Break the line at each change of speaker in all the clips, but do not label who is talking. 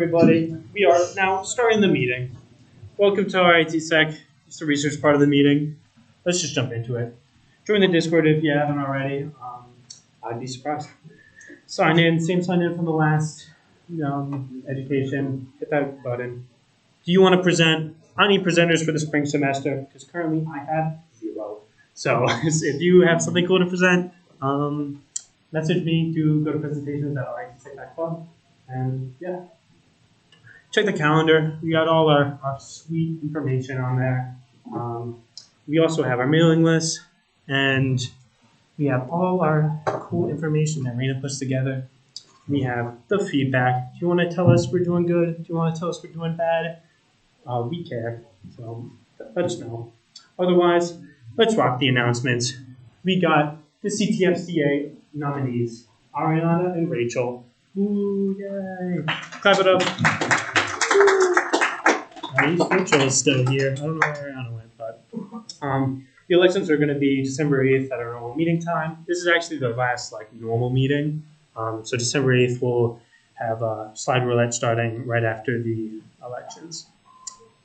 everybody. We are now starting the meeting. Welcome to our RITSEC. It's the research part of the meeting. Let's just jump into it. Join the Discord if you haven't already. I'd be surprised. Sign in, same sign in from the last education. Hit that button. Do you want to present? I need presenters for the spring semester because currently I have 0. So if you have something cool to present, message me to go to presentations at RITSEC.club. And yeah, check the calendar. We got all our sweet information on there. We also have our mailing list, and we have all our cool information that Rena puts together. We have the feedback. Do you want to tell us we're doing good? Do you want to tell us we're doing bad? We care, so let us know. Otherwise, let's rock the announcements. We got the CTFCA nominees, Ariana and Rachel. Ooh, yay. Clap it up. At least Rachel is still here. I don't know where Ariana went, but the elections are going to be December 8th at our normal meeting time. This is actually the last normal meeting. So December 8th we'll have slide roulette starting right after the elections.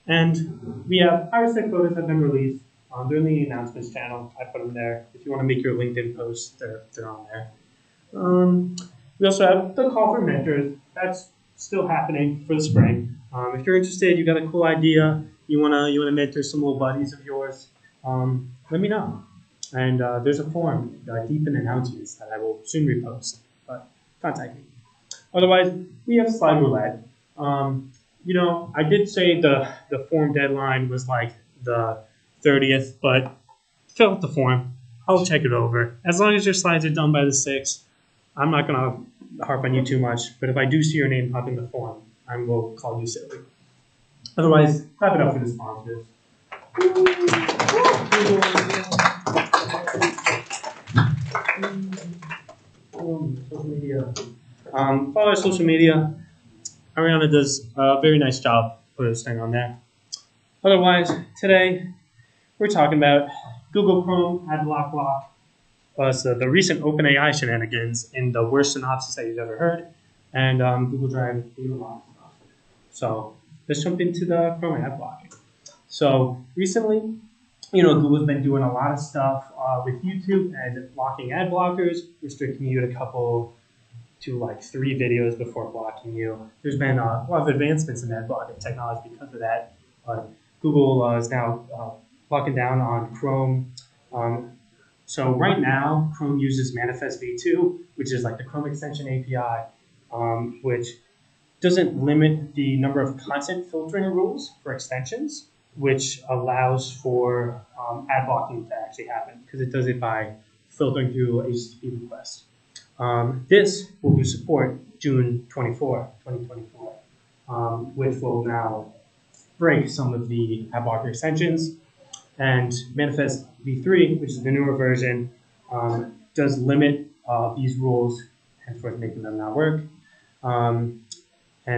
And we have RITSEC photos have been released. They're in the announcements channel. I put them there. If you want to make your LinkedIn posts, they're on there. We also have the call for mentors. That's still happening for the spring. If you're interested, you got a cool idea, you wanna mentor some little buddies of yours, let me know. And there's a form deep in announcements that I will soon repost. But contact me. Otherwise, we have slide roulette. I did say the form deadline was the 30th, but fill out the form. I'll check it over. As long as your slides are done by the 6th, I'm not going to harp on you too much, but if I do see your name pop in the form, I will call you silly. Otherwise, clap it up for the sponsors. Social media. Follow our social media. Ariana does a very nice job posting on there. Otherwise, today we're talking about Google Chrome ad block, plus the recent OpenAI shenanigans in the worst synopsis that you've ever heard, and Google Drive data lock stuff. So let's jump into the Chrome ad blocking. So recently, Google's been doing a lot of stuff with YouTube and blocking ad blockers, restricting you to 3 videos before blocking you. There's been a lot of advancements in ad blocking technology because of that. Google is now locking down on Chrome. So right now, Chrome uses Manifest v2, which is the Chrome extension API, which doesn't limit the number of content filtering rules for extensions, which allows for ad blocking to actually happen because it does it by filtering through HTTP requests. This will do support June 24, 2024, which will now break some of the ad blocker extensions. And Manifest v3, which is the newer version, does limit these rules, henceforth making them not work. And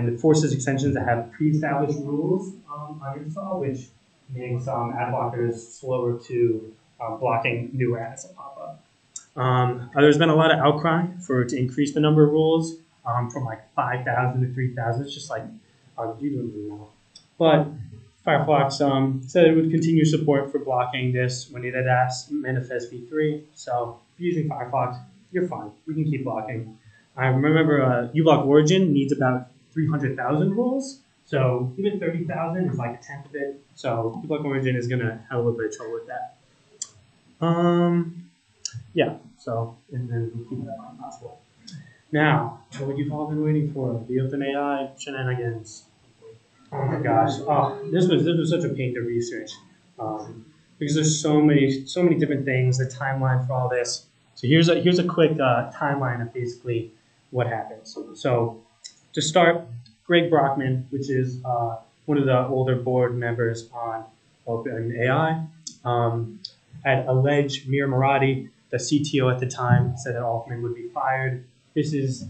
it forces extensions that have pre-established rules on install, which makes ad blockers slower to blocking new ads that pop up. There's been a lot of outcry to increase the number of rules from 5,000 to 3,000. It's just you don't even know. But Firefox said it would continue support for blocking this when it had asked Manifest v3. So if you're using Firefox, you're fine. You can keep blocking. I remember uBlock Origin needs about 300,000 rules. So even 30,000 is a tenth of it. So uBlock Origin is going to have a little bit of trouble with that. Yeah, so and then we'll keep that on possible. Now, to what you've all been waiting for, the OpenAI shenanigans. Oh my gosh! This was such a pain to research because there's so many different things. The timeline for all this. So here's a quick timeline of basically what happens. So to start, Greg Brockman, which is one of the older board members on OpenAI, had alleged Mir Murati, the CTO at the time, said that Altman would be fired. This is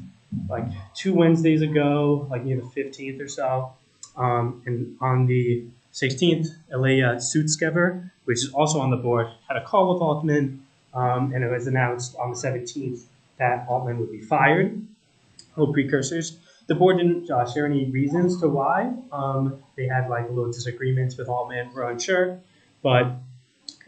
2 Wednesdays ago, near the 15th or so. And on the 16th, Elia Sutskever, which is also on the board, had a call with Altman, and it was announced on the 17th that Altman would be fired. Little precursors. the board didn't share any reasons to why. They had like little disagreements with Altman, we're unsure. But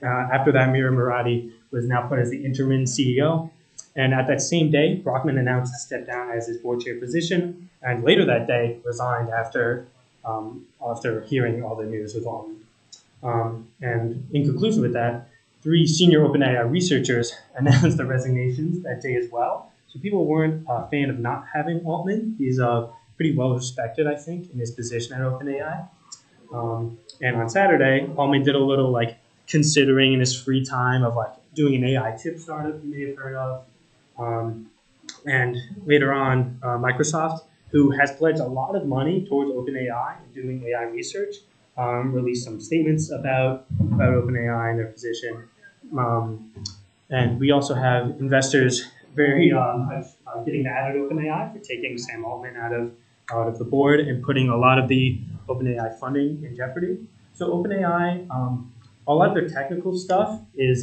after that, Mira Murati was now put as the interim CEO. And at that same day, Brockman announced to step down as his board chair position, and later that day resigned after hearing all the news with Altman. And in conclusion with that, 3 senior OpenAI researchers announced their resignations that day as well. So people weren't a fan of not having Altman. He's pretty well respected, I think, in his position at OpenAI. And on Saturday, Altman did a little like considering in his free time of like doing an AI tip startup you may have heard of. And later on, Microsoft, who has pledged a lot of money towards OpenAI and doing AI research, released some statements about OpenAI and their position. And we also have investors very getting mad at OpenAI for taking Sam Altman out of the board and putting a lot of the OpenAI funding in jeopardy. So OpenAI, a lot of their technical stuff is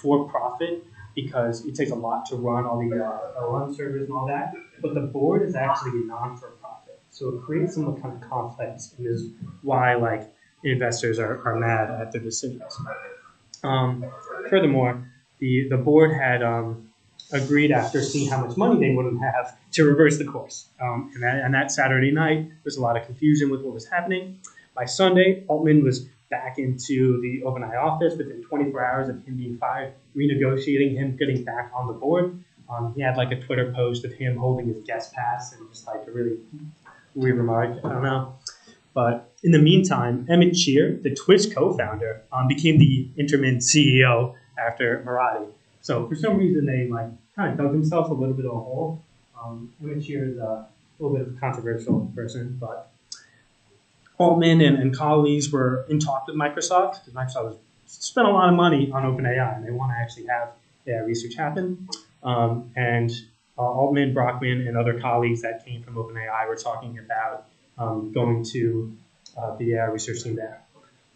for-profit because it takes a lot to run all the LLM servers and all that. But the board is actually a non-for-profit, so it creates some kind of conflicts, and is why like investors are mad at their decisions. Furthermore, the board had agreed after seeing how much money they wouldn't have to reverse the course. And that Saturday night, there was a lot of confusion with what was happening. By Sunday, Altman was back into the OpenAI office within 24 hours of him being fired, renegotiating him getting back on the board. He had like a Twitter post of him holding his guest pass and just like a really weird remark. I don't know. But in the meantime, Emmett Shear, the Twitch co-founder, became the interim CEO after Murati. So for some reason, they like kind of dug themselves a little bit of a hole. Emmett Shear is a little bit of a controversial person, but Altman and colleagues were in talks with Microsoft because Microsoft has spent a lot of money on OpenAI and they want to actually have AI research happen. And Altman, Brockman, and other colleagues that came from OpenAI were talking about going to the AI research team there.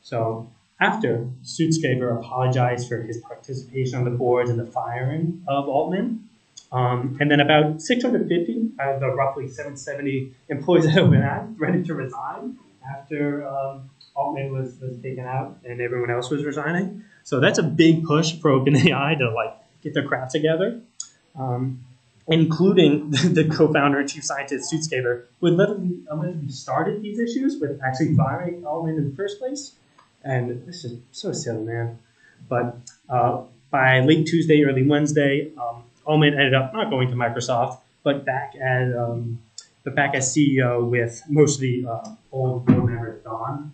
So after Suitskever apologized for his participation on the board and the firing of Altman, and then about 650 out of the roughly 770 employees at OpenAI threatened to resign after Altman was taken out and everyone else was resigning. So that's a big push for OpenAI to like get their crap together, including the co-founder and chief scientist Suitskever, who allegedly started these issues with actually firing Altman in the first place. And this is so silly, man. But by late Tuesday, early Wednesday, Altman ended up not going to Microsoft, but back as CEO with most of the old board members gone.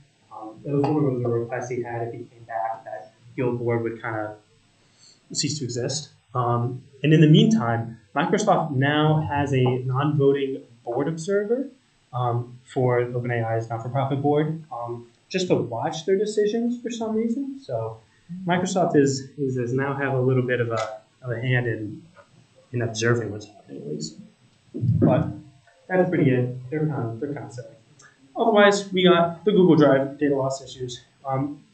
It was one of the requests he had if he came back that the old board would kind of cease to exist. And in the meantime, Microsoft now has a non-voting board observer for OpenAI's not-for-profit board, just to watch their decisions for some reason. So Microsoft is now have a little bit of a hand in observing what's happening, at least. But that's pretty it. They're kind of silly. Otherwise, we got the Google Drive data loss issues.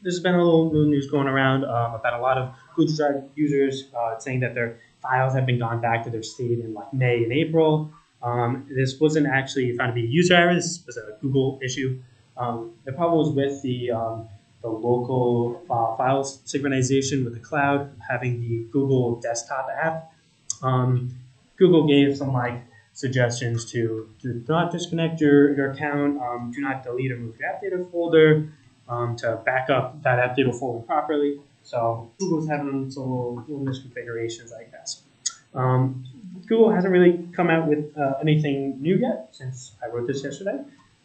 There's been a little news going around about a lot of Google Drive users saying that their files have been gone back to their state in like May and April. This wasn't actually found to be a user error. This was a Google issue. The problem was with the local file synchronization with the cloud, having the Google desktop app. Google gave some like suggestions to do not disconnect your account, do not delete or move your app data folder, to back up that app data folder properly. So Google's having some little misconfigurations, I guess. Google hasn't really come out with anything new yet since I wrote this yesterday.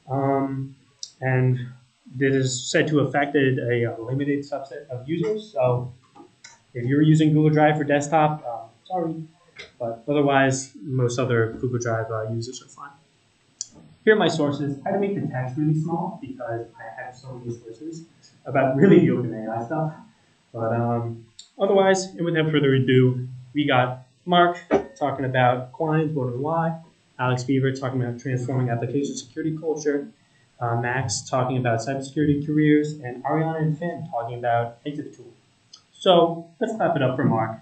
And it is said to have affected a limited subset of users. So if you're using Google Drive for desktop, sorry. But otherwise, most other Google Drive users are fine. Here are my sources. I had to make the text really small because I have so many sources about really the OpenAI stuff. But otherwise, and without further ado, we got Mark talking about Quines, what and why, Alex Beaver talking about transforming application security culture, Max talking about cybersecurity careers, and Ariana and Finn talking about exit tool. So let's clap it up for Mark.